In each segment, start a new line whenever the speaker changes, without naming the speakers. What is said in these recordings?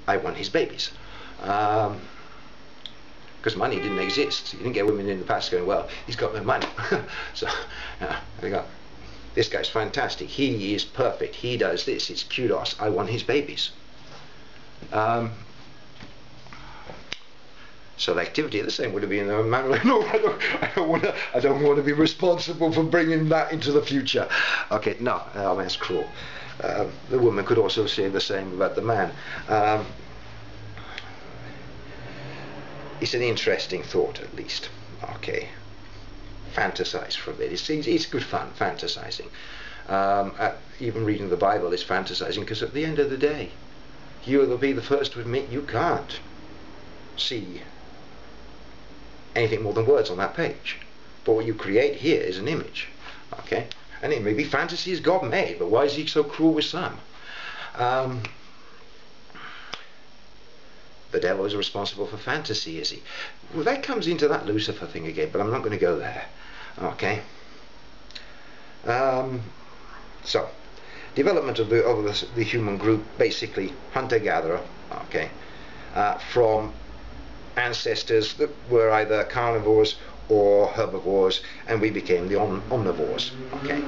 I want his babies. Because money didn't exist. You didn't get women in the past going, well, he's got no money. So they go, this guy's fantastic, he is perfect, he does this, it's kudos, I want his babies. Selectivity, the same would have been a man like, no, I don't want to be responsible for bringing that into the future. Okay, no, that's cruel. The woman could also say the same about the man. It's an interesting thought, at least. Okay, fantasize for a bit. It's good fun fantasizing. Even reading the Bible is fantasizing, because at the end of the day, you will be the first to admit you can't see anything more than words on that page. But what you create here is an image. Okay, and it may be fantasy is God made, but why is he so cruel with some? The devil is responsible for fantasy, is he? Well, that comes into that Lucifer thing again, but I'm not going to go there. Okay. So, development of the human group, basically hunter-gatherer. Okay. From ancestors that were either carnivores or herbivores, and we became the omnivores. Okay.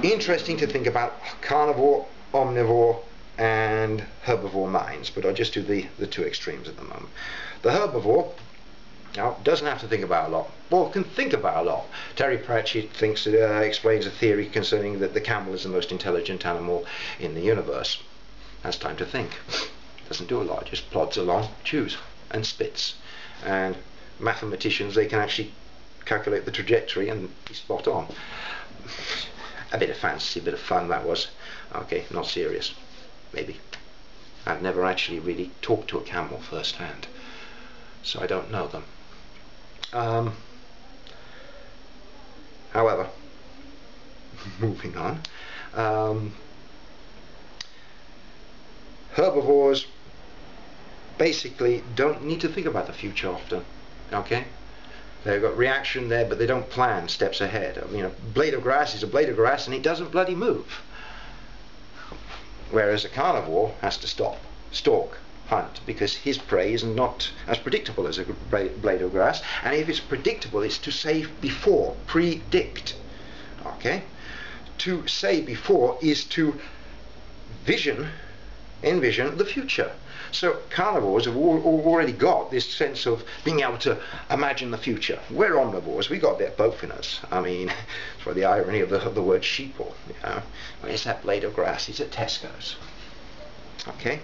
Interesting to think about carnivore, omnivore, and herbivore minds, but I'll just do the two extremes at the moment. The herbivore now doesn't have to think about a lot, or can think about a lot. Terry Pratchett explains a theory concerning that the camel is the most intelligent animal in the universe. Has time to think. Doesn't do a lot, just plods along, chews and spits. And mathematicians, they can actually calculate the trajectory and be spot on. A bit of fantasy, a bit of fun that was. Okay, not serious. Maybe. I've never actually really talked to a camel firsthand, so I don't know them. However, moving on, herbivores basically don't need to think about the future often. Okay, they've got reaction there, but they don't plan steps ahead. I mean, a blade of grass is a blade of grass, and it doesn't bloody move. Whereas a carnivore has to stop, stalk, hunt, because his prey is not as predictable as a blade of grass, and if it's predictable, it's to say before, predict. Okay? To say before is to envision the future. So carnivores have already got this sense of being able to imagine the future. We're omnivores, we got that both in us. I mean, for the irony of the word sheeple. You know? Where's that blade of grass? It's at Tesco's. Okay.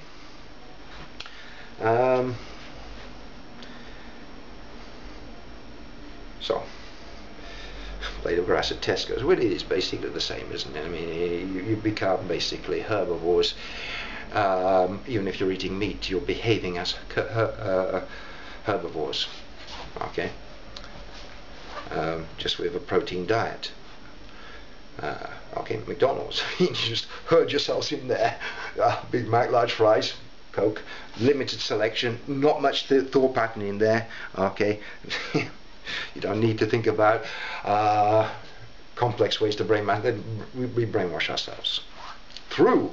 So, blade of grass at Tesco's. Well, it is basically the same, isn't it? I mean, you become basically herbivores. Even if you're eating meat, you're behaving as herbivores. Okay. Just with a protein diet. Okay, McDonald's. You just herd yourselves in there. Big Mac, large fries, Coke, limited selection, not much thought pattern in there. Okay. You don't need to think about complex ways to brainwash. We brainwash ourselves through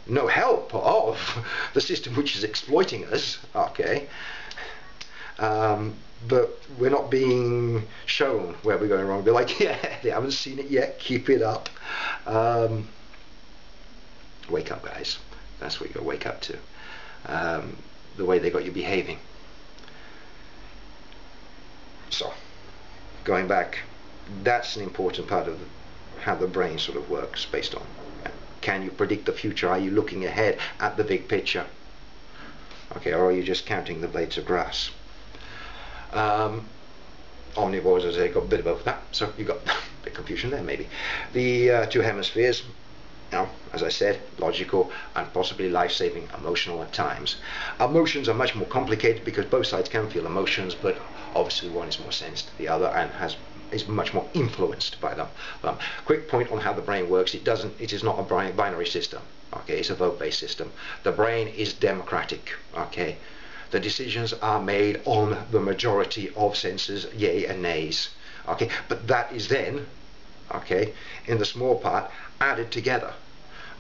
no help of the system which is exploiting us. Okay. But we're not being shown where we're going wrong. They're like, yeah, they haven't seen it yet, keep it up. Wake up, guys. That's what you got to wake up to. The way they got you behaving. So, going back, that's an important part of how the brain sort of works, based on, can you predict the future? Are you looking ahead at the big picture? Okay, or are you just counting the blades of grass? Omnivores, as I say, got a bit of both of that, so you got a bit of confusion there maybe. The two hemispheres, you know, as I said, logical and possibly life-saving, emotional at times. Emotions are much more complicated because both sides can feel emotions, but obviously one is more sensed to the other and is much more influenced by them. Quick point on how the brain works: it is not a binary system. Okay, it's a vote-based system. The brain is democratic. Okay. The decisions are made on the majority of senses, yay and nays. Okay, but that is then, okay, in the small part, added together.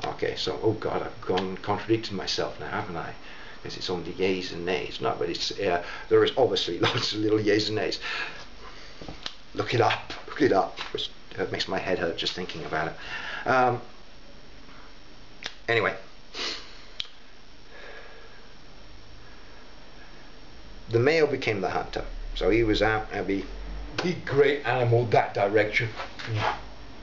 Okay, so, oh God, I've gone contradicted myself now, haven't I? Because it's only yays and nays. No, but it's there is obviously lots of little yays and nays. Look it up, look it up. It makes my head hurt just thinking about it. Anyway, the male became the hunter, so he was out and be great animal that direction.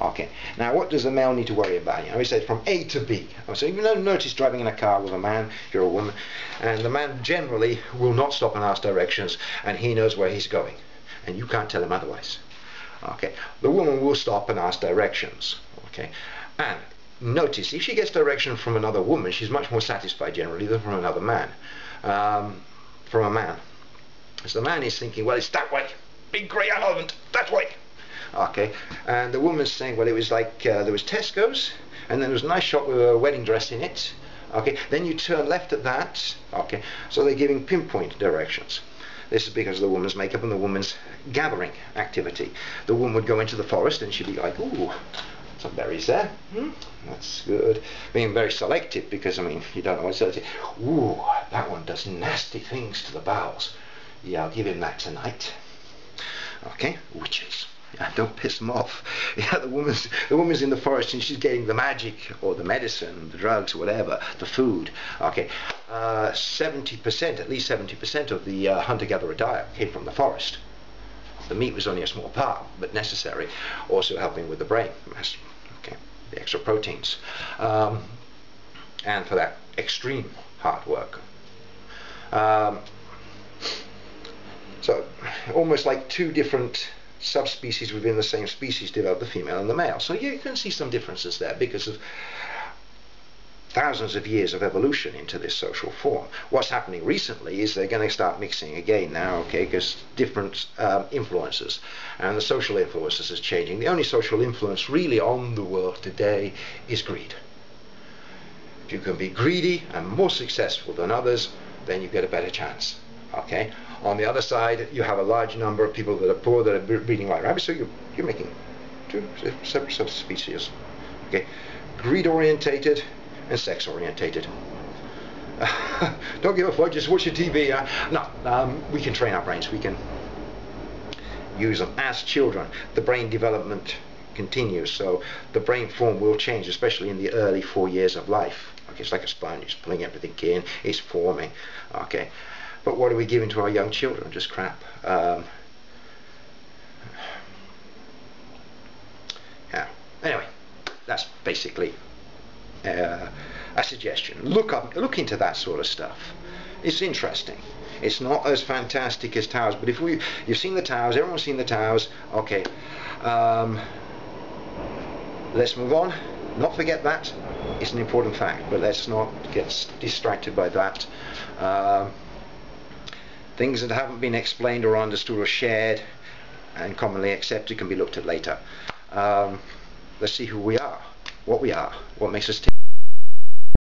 Okay, now what does the male need to worry about? You know, he said from A to B. So you notice driving in a car with a man, you're a woman, and the man generally will not stop and ask directions, and he knows where he's going, and you can't tell him otherwise. Okay, the woman will stop and ask directions. Okay, and notice if she gets direction from another woman, she's much more satisfied generally than from another man. From a man, so the man is thinking, well, it's that way, big grey elephant, that way. Okay, and the woman's saying, well, it was like there was Tesco's, and then there was a nice shop with a wedding dress in it. Okay, then you turn left at that. Okay, so they're giving pinpoint directions. This is because of the woman's makeup and the woman's gathering activity. The woman would go into the forest and she'd be like, ooh, some berries there. That's good. Being very selective because, I mean, you don't know what's selective. Ooh, that one does nasty things to the bowels. Yeah, I'll give him that tonight. Okay, witches. Yeah, don't piss them off. Yeah, the woman's in the forest and she's getting the magic or the medicine, the drugs, whatever, the food. Okay, 70%, at least 70% of the hunter-gatherer diet came from the forest. The meat was only a small part, but necessary, also helping with the brain. Okay, the extra proteins, and for that extreme hard work. So almost like two different subspecies within the same species develop, the female and the male. So you can see some differences there because of thousands of years of evolution into this social form. What's happening recently is they're going to start mixing again now, okay, because different influences, and the social influences is changing. The only social influence really on the world today is greed. If you can be greedy and more successful than others, then you get a better chance. Okay. On the other side, you have a large number of people that are poor that are breeding like rabbits. So you're making two separate subspecies. Okay, greed-orientated and sex-orientated. Don't give a fuck. Just watch your TV. No, we can train our brains. We can use them as children. The brain development continues, so the brain form will change, especially in the early 4 years of life. Okay, it's like a sponge. It's pulling everything in. It's forming. Okay. But what are we giving to our young children? Just crap. Yeah. Anyway, that's basically a suggestion. Look into that sort of stuff. It's interesting. It's not as fantastic as towers, but you've seen the towers. Everyone's seen the towers. Okay. Let's move on. Not forget that. It's an important fact, but let's not get distracted by that. Things that haven't been explained or understood or shared and commonly accepted can be looked at later. Let's see who we are, what makes us tick.